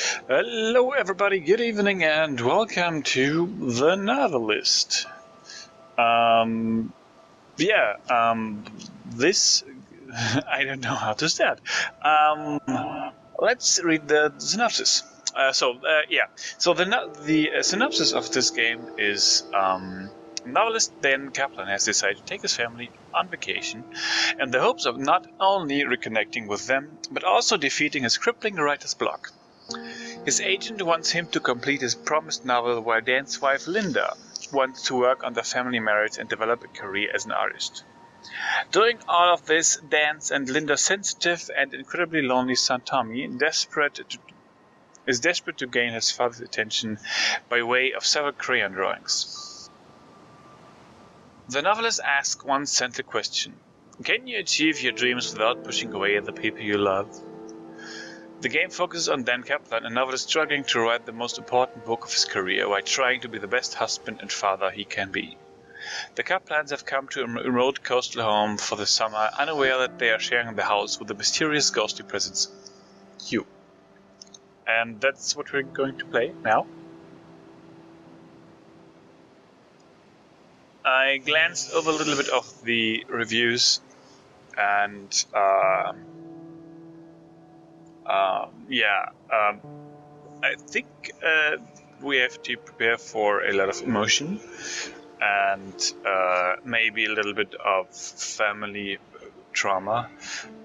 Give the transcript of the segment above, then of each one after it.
Hello everybody, good evening and welcome to the Novelist. This, I don't know how to start. Let's read the synopsis. So the synopsis of this game is novelist Dan Kaplan has decided to take his family on vacation in the hopes of not only reconnecting with them, but also defeating his crippling writer's block. His agent wants him to complete his promised novel while Dan's wife Linda wants to work on their family marriage and develop a career as an artist. During all of this, Dan's and Linda's sensitive and incredibly lonely son Tommy is desperate to gain his father's attention by way of several crayon drawings. The novelist asks one central question: can you achieve your dreams without pushing away the people you love? The game focuses on Dan Kaplan, a novelist struggling to write the most important book of his career while trying to be the best husband and father he can be. The Kaplans have come to a remote coastal home for the summer, unaware that they are sharing the house with a mysterious ghostly presence, you. And that's what we're going to play now. I glanced over a little bit of the reviews and I think we have to prepare for a lot of emotion and maybe a little bit of family trauma,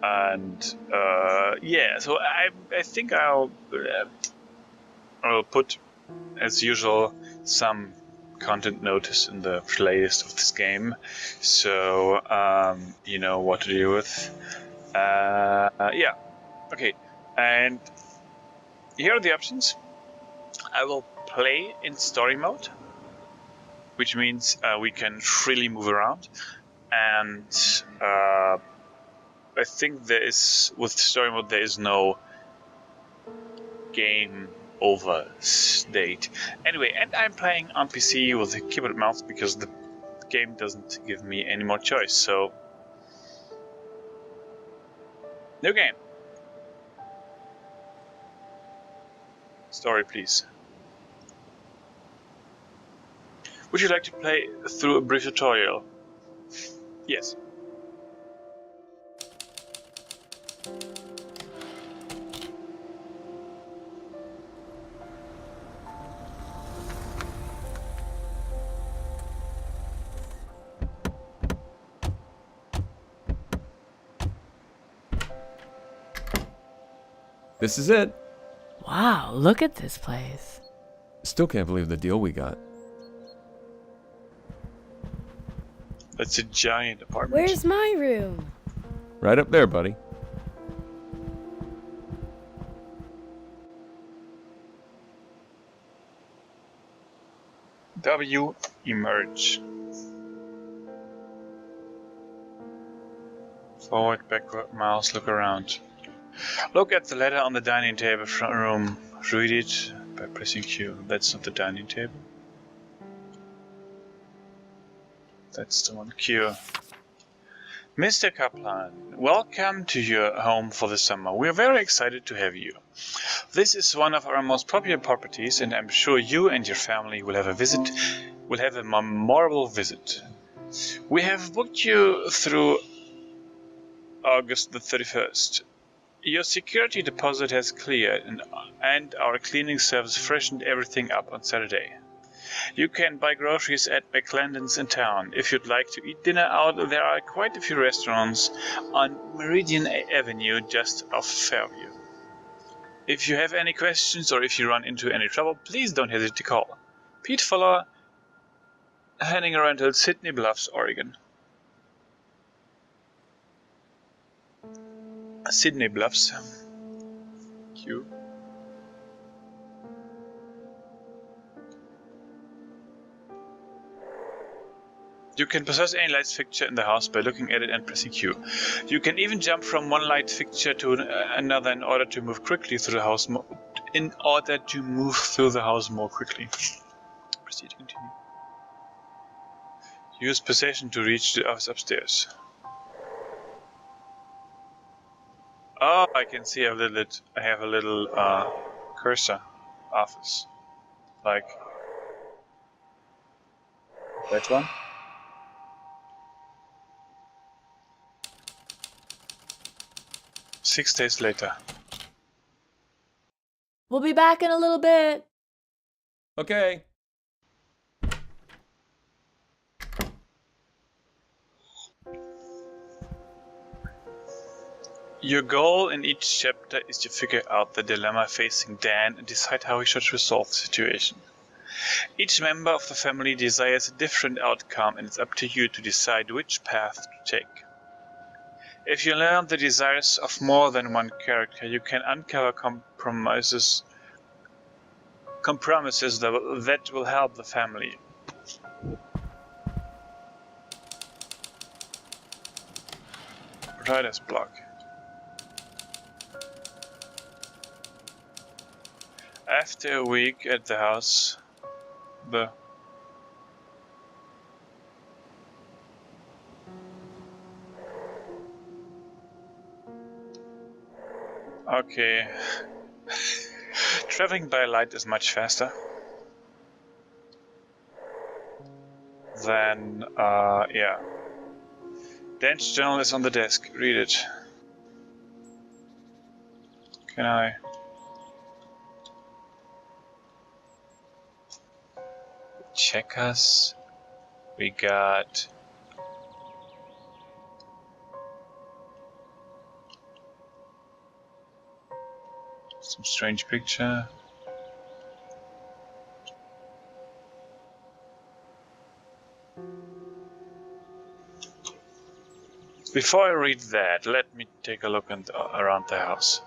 and so I think I'll put, as usual, some content notice in the playlist of this game, so you know what to do with. Okay, and here are the options. I will play in story mode, which means we can freely move around, and I think with story mode there is no game over state. Anyway, and I'm playing on PC with a keyboard and mouse because the game doesn't give me any more choice, so new game. Story, please. Would you like to play through a brief tutorial? Yes. This is it. Wow, look at this place. Still can't believe the deal we got. That's a giant apartment. Where's my room? Right up there, buddy. W, emerge. Forward, backward, mouse, look around. Look at the letter on the dining table front room. Read it by pressing Q. That's not the dining table. That's the one. Q. Mr. Kaplan, welcome to your home for the summer. We are very excited to have you. This is one of our most popular properties, and I'm sure you and your family will have a memorable visit. We have booked you through August the 31st. Your security deposit has cleared, and our cleaning service freshened everything up on Saturday. You can buy groceries at McClendon's in town. If you'd like to eat dinner out, there are quite a few restaurants on Meridian Avenue just off Fairview. If you have any questions or if you run into any trouble, please don't hesitate to call. Pete Fuller, Henning Rental, Sydney Bluffs, Oregon. Sydney Bluffs. Q. You can possess any light fixture in the house by looking at it and pressing Q. You can even jump from one light fixture to another in order to move through the house more quickly. Proceed to continue. Use possession to reach the office upstairs. Oh, I can see I have a little cursor office. Like that one. Six days later. We'll be back in a little bit. Okay. Your goal in each chapter is to figure out the dilemma facing Dan and decide how he should resolve the situation. Each member of the family desires a different outcome, and it's up to you to decide which path to take. If you learn the desires of more than one character, you can uncover compromises that will help the family. Writer's block. After a week at the house, Okay. Traveling by light is much faster than, yeah. Dan's journal is on the desk. Read it. Can I? Checkers. We got some strange picture. Before I read that, let me take a look around the house.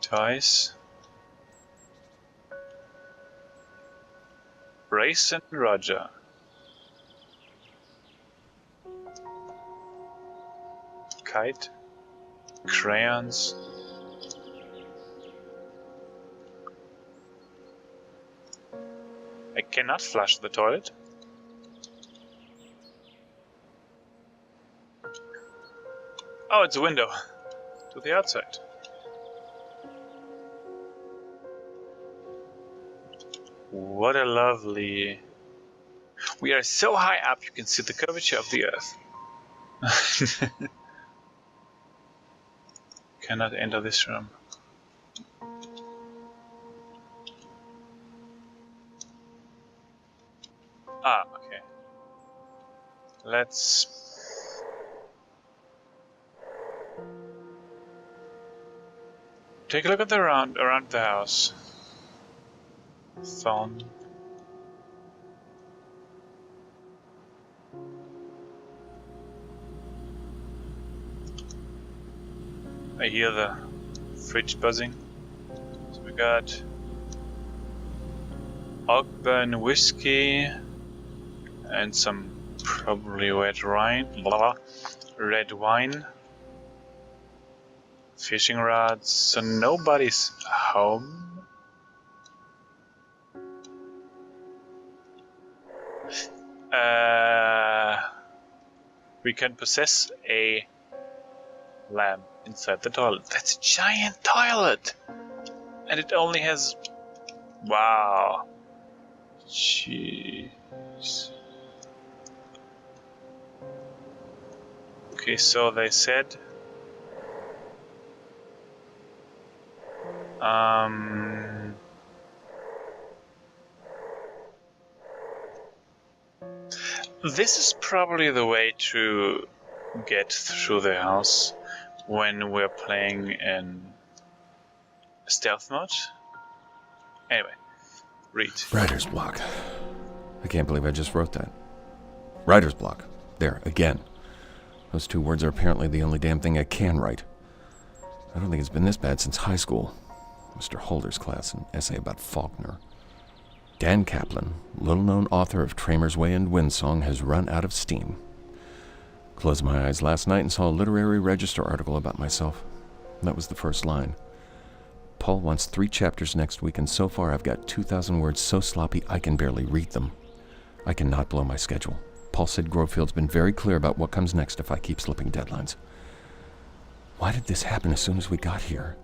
Toys. Race and Roger. Kite. Crayons. I cannot flush the toilet. Oh, it's a window to the outside. What a lovely... We are so high up you can see the curvature of the earth. Cannot enter this room. Ah, okay. Let's... take a look at the around the house. Phone. I hear the fridge buzzing. So we got Ogburn whiskey and some probably red wine. Fishing rods. So nobody's home. We can possess a lamp inside the toilet. That's a giant toilet! And it only has... Wow. Jeez. Okay, so they said... This is probably the way to get through the house when we're playing in stealth mode. Anyway, read. Writer's block. I can't believe I just wrote that. Writer's block. There, again. Those two words are apparently the only damn thing I can write. I don't think it's been this bad since high school. Mr. Holder's class, an essay about Faulkner. Dan Kaplan, little-known author of Tramer's Way and Windsong, has run out of steam. Closed my eyes last night and saw a literary register article about myself. That was the first line. Paul wants 3 chapters next week, and so far I've got 2,000 words so sloppy I can barely read them. I cannot blow my schedule. Paul said Grovefield's been very clear about what comes next if I keep slipping deadlines. Why did this happen as soon as we got here?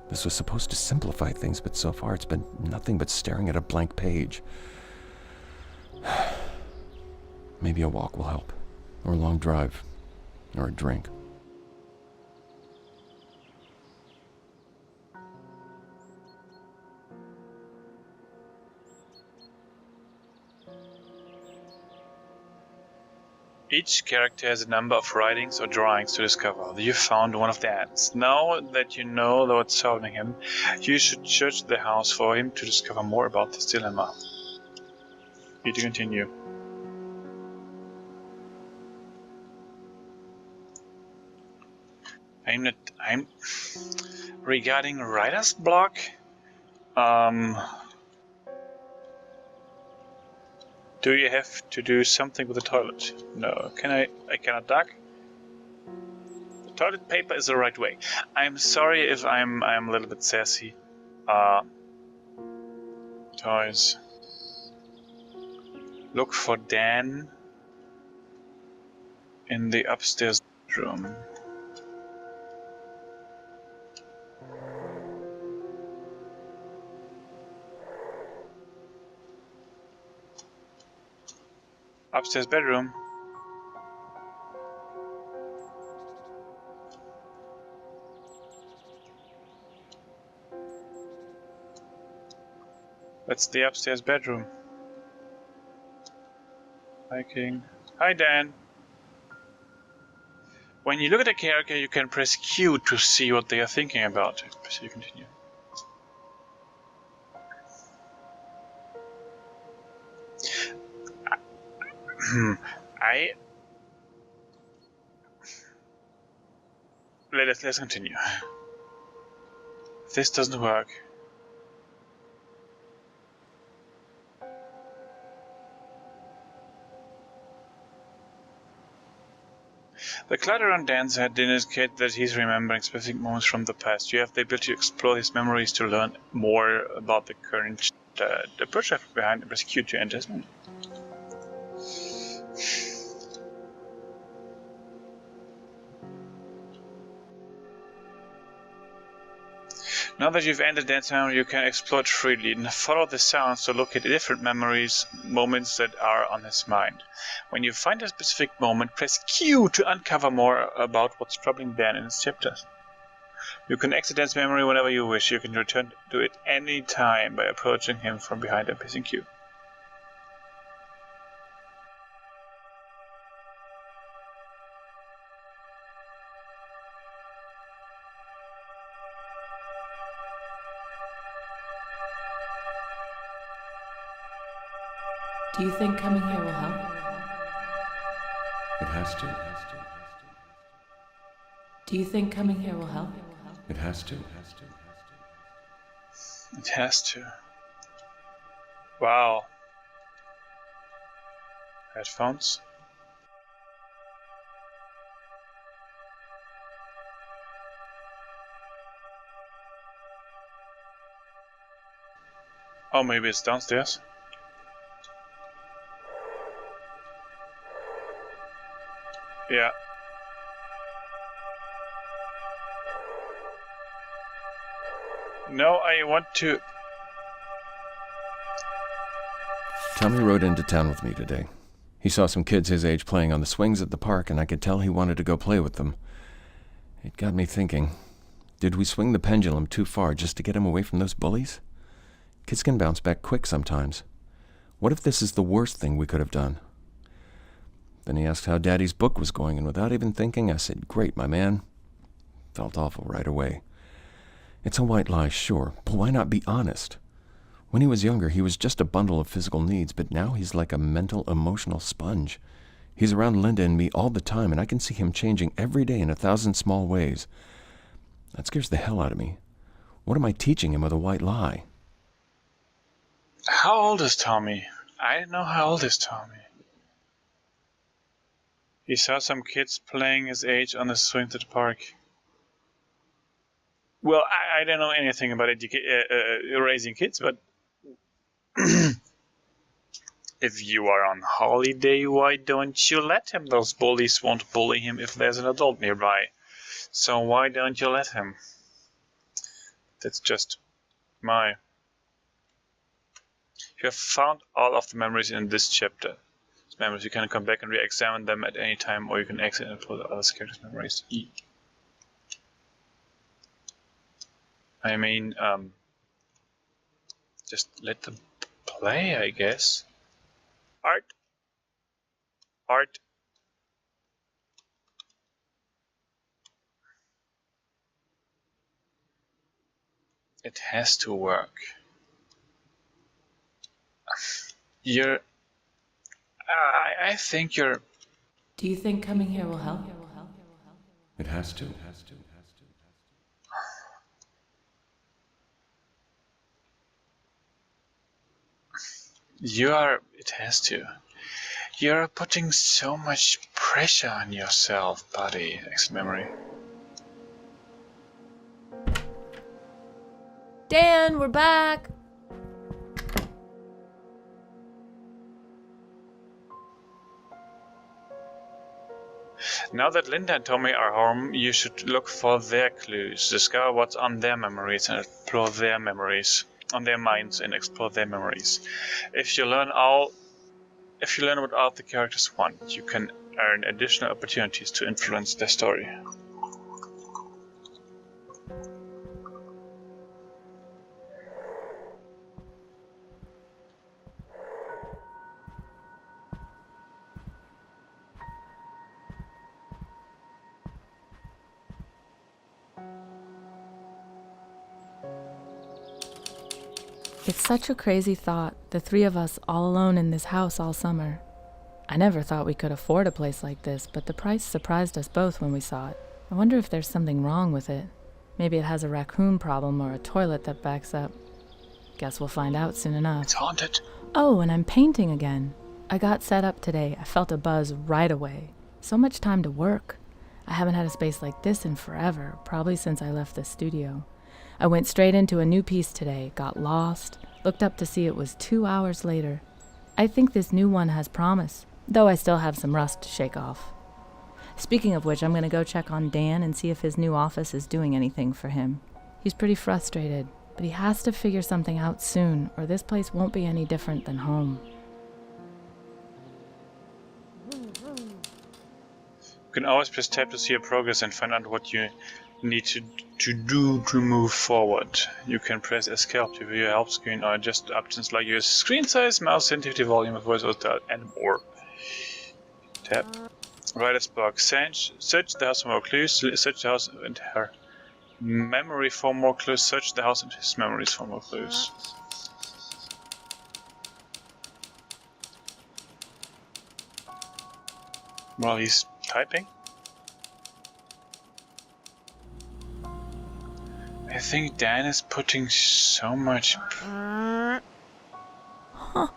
This was supposed to simplify things, but so far it's been nothing but staring at a blank page. Maybe a walk will help, or a long drive, or a drink. Each character has a number of writings or drawings to discover. You found one of the ants. Now that you know what's surrounding him, you should search the house for him to discover more about this dilemma. Need to continue. I'm regarding writer's block. Do you have to do something with the toilet? No. I cannot duck? The toilet paper is the right way. I'm sorry if I'm a little bit sassy. Toys. Look for Dan in the upstairs room. Upstairs bedroom. That's the upstairs bedroom. Hi, King. Hi, Dan. When you look at a character, you can press Q to see what they are thinking about. So you continue. Let's continue. If this doesn't work. The clutter on Dan's head indicates that he's remembering specific moments from the past. You have the ability to explore his memories to learn more about the current the project behind and press Q to enter his memory. Now that you've entered Dan's memory, you can explore it freely and follow the sounds to locate different moments that are on his mind. When you find a specific moment, press Q to uncover more about what's troubling Dan in his chapters. You can exit Dan's memory whenever you wish. You can return to it any time by approaching him from behind and pressing Q. Do you think coming here will help? It has to. Do you think coming here will help? It has to. It has to. Wow. Headphones. Oh, maybe it's downstairs. Yeah. No, I want to... Tommy rode into town with me today. He saw some kids his age playing on the swings at the park, and I could tell he wanted to go play with them. It got me thinking, did we swing the pendulum too far just to get him away from those bullies? Kids can bounce back quick sometimes. What if this is the worst thing we could have done? Then he asked how Daddy's book was going, and without even thinking, I said, "Great, my man." Felt awful right away. It's a white lie, sure, but why not be honest? When he was younger, he was just a bundle of physical needs, but now he's like a mental, emotional sponge. He's around Linda and me all the time, and I can see him changing every day in 1,000 small ways. That scares the hell out of me. What am I teaching him with a white lie? How old is Tommy? I don't know how old is Tommy. He saw some kids playing his age on the swings at the park. Well, I don't know anything about raising kids, but if you are on holiday, why don't you let him? Those bullies won't bully him if there's an adult nearby. So why don't you let him? That's just my... You have found all of the memories in this chapter. Memories, you can come back and re-examine them at any time, or you can exit and pull the other characters' memories. I mean, just let them play, I guess. Art. It has to work. I think you're... Do you think coming here will help? It has to. It has to. You're putting so much pressure on yourself, buddy. Exit memory. Dan, we're back. Now that Linda and Tommy are home, you should look for their clues, discover what's on their memories and explore their memories, on their minds and explore their memories. If you learn what all the characters want, you can earn additional opportunities to influence their story. It's such a crazy thought, the three of us all alone in this house all summer. I never thought we could afford a place like this, but the price surprised us both when we saw it. I wonder if there's something wrong with it. Maybe it has a raccoon problem or a toilet that backs up. Guess we'll find out soon enough. It's haunted. Oh, and I'm painting again. I got set up today. I felt a buzz right away. So much time to work. I haven't had a space like this in forever, probably since I left the studio. I went straight into a new piece today, got lost, looked up to see it was 2 hours later. I think this new one has promise, though I still have some rust to shake off. Speaking of which, I'm going to go check on Dan and see if his new office is doing anything for him. He's pretty frustrated, but he has to figure something out soon, or this place won't be any different than home. You can always press tab to see your progress and find out what you need to do to move forward. You can press escape to view your help screen or adjust options like your screen size, mouse sensitivity, volume, voice over, and more. Tab. Writer's block. Search the house for more clues. Search the house and her memory for more clues. Search the house and his memories for more clues. While he's typing. I think Dan is putting so much... Huh.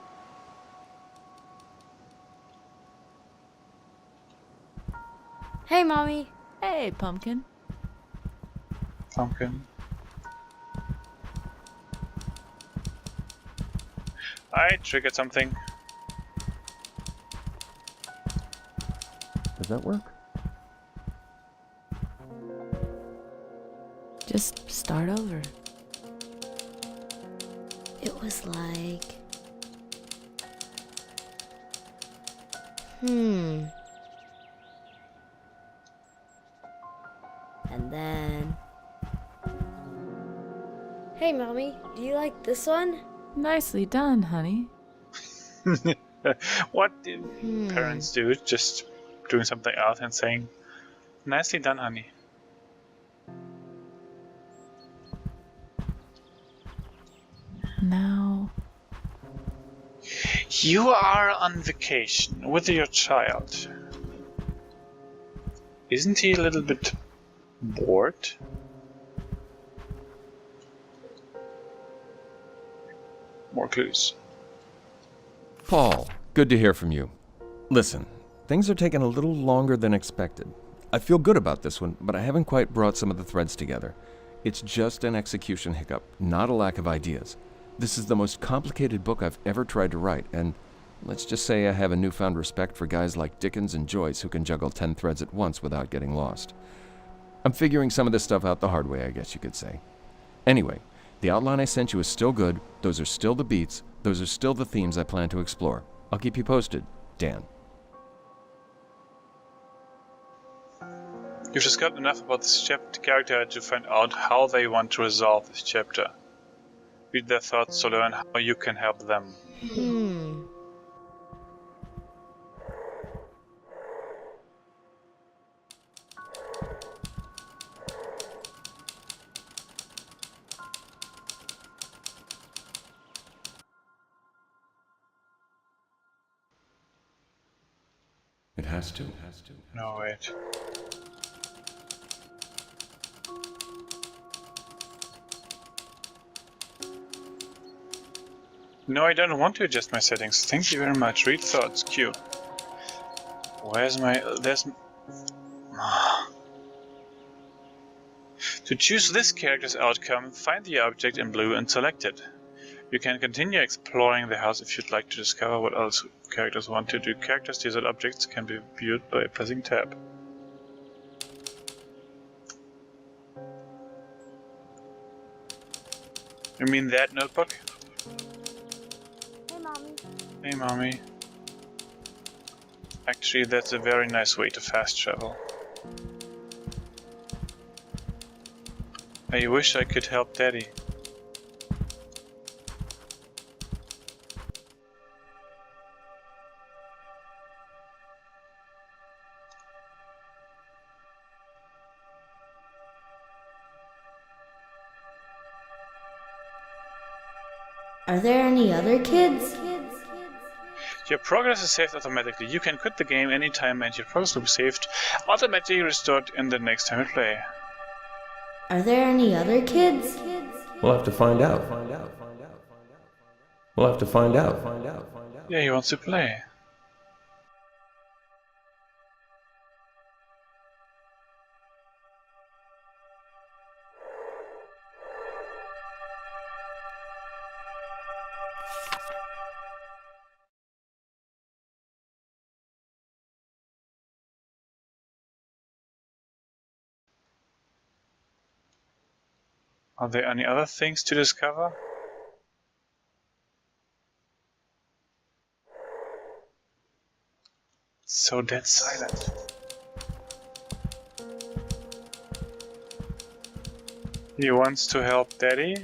Hey, Mommy. Hey, Pumpkin. I triggered something. Does that work? Just start over. It was like... And then... Hey, Mommy, do you like this one? Nicely done, honey. What did parents do? Just doing something else and saying, "Nicely done, honey." Now... You are on vacation with your child. Isn't he a little bit bored? More clues. Paul, good to hear from you. Listen, things are taking a little longer than expected. I feel good about this one, but I haven't quite brought some of the threads together. It's just an execution hiccup, not a lack of ideas. This is the most complicated book I've ever tried to write, and let's just say I have a newfound respect for guys like Dickens and Joyce who can juggle 10 threads at once without getting lost. I'm figuring some of this stuff out the hard way, I guess you could say. Anyway, the outline I sent you is still good. Those are still the beats. Those are still the themes I plan to explore. I'll keep you posted, Dan. You've discovered enough about this chapter character to find out how they want to resolve this chapter. Read their thoughts to learn how you can help them. It has to. No, wait. No, I don't want to adjust my settings. Thank you very much. Read thoughts. Q. Where's my... There's... To choose this character's outcome, find the object in blue and select it. You can continue exploring the house if you'd like to discover what else characters want to do. Characters' desired objects can be viewed by pressing tab. You mean that notebook? Hey, Mommy. Hey, Mommy. Actually, that's a very nice way to fast travel. I wish I could help Daddy. Are there any other kids? Your progress is saved automatically. You can quit the game anytime and your progress will be saved automatically restored in the next time you play. Are there any other kids? We'll have to find out. We'll have to find out. Yeah, he wants to play. Are there any other things to discover? So dead silent. He wants to help Daddy?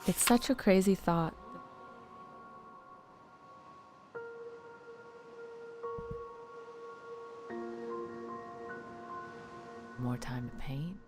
It's such a crazy thought. More time to paint.